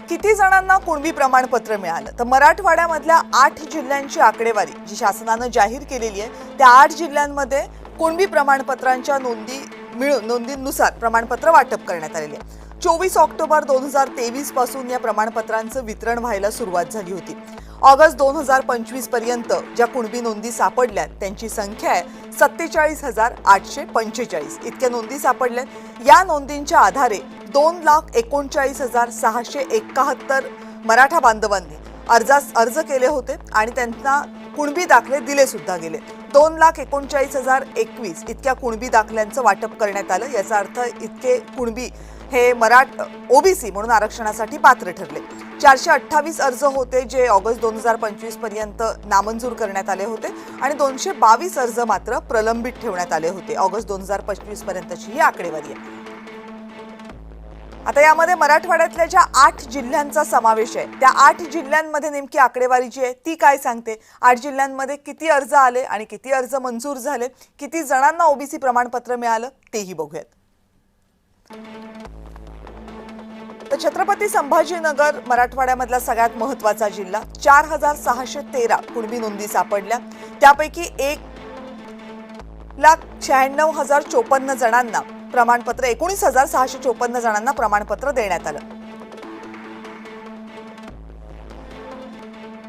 किती जणांना कुणबी प्रमाणपत्र मिळालं? तर मराठवाड्यामधल्या 8 जिल्ह्यांची आकडेवारी जी शासनानं जाहीर केलेली आहे, त्या 8 जिल्ह्यांमध्ये कुणबी प्रमाणपत्रांच्या नोंदींनुसार प्रमाणपत्र वाटप करण्यात आलेले आहे. 24 ऑक्टोबर 2023 पासून या प्रमाणपत्रांचं वितरण व्हायला सुरुवात झाली होती. ऑगस्ट 2025 पर्यंत ज्या कुणबी नोंदी सापडल्या त्यांची संख्या आहे 47,845 इतक्या नोंदी सापडल्या. या नोंदींच्या आधारे 2,39,671 मराठा बांधवांनी अर्ज केले होते आणि त्यांना कुणबी दाखले दिले सुद्धा गेले. 2,39,021 इतक्या कुणबी दाखल्यांचं वाटप करण्यात आलं. याचा अर्थ इतके कुणबी हे ओबीसी म्हणून आरक्षणासाठी पात्र ठरले. 428 अर्ज होते जे ऑगस्ट 2025 पर्यंत नामंजूर करण्यात आले होते आणि 222 अर्ज मात्र प्रलंबित ठेवण्यात आले होते. ऑगस्ट 2025 पर्यंतची ही आकडेवारी आहे. आता यामध्ये मराठवाड्यातल्या ज्या 8 जिल्ह्यांचा समावेश आहे, त्या 8 जिल्ह्यांमध्ये नेमकी आकडेवारी जी आहे ती काय सांगते? 8 जिल्ह्यांमध्ये किती अर्ज आले आणि किती अर्ज मंजूर झाले, किती जणांना ओबीसी प्रमाणपत्र मिळालं तेही बघूयात. तर छत्रपती संभाजीनगर मराठवाड्यामधला सगळ्यात महत्त्वाचा जिल्हा. 4,613 कुणबी नोंदी सापडल्या. त्यापैकी 1,96,054 जणांना प्रमाणपत्र 19,654 जणांना प्रमाणपत्र देण्यात आलं.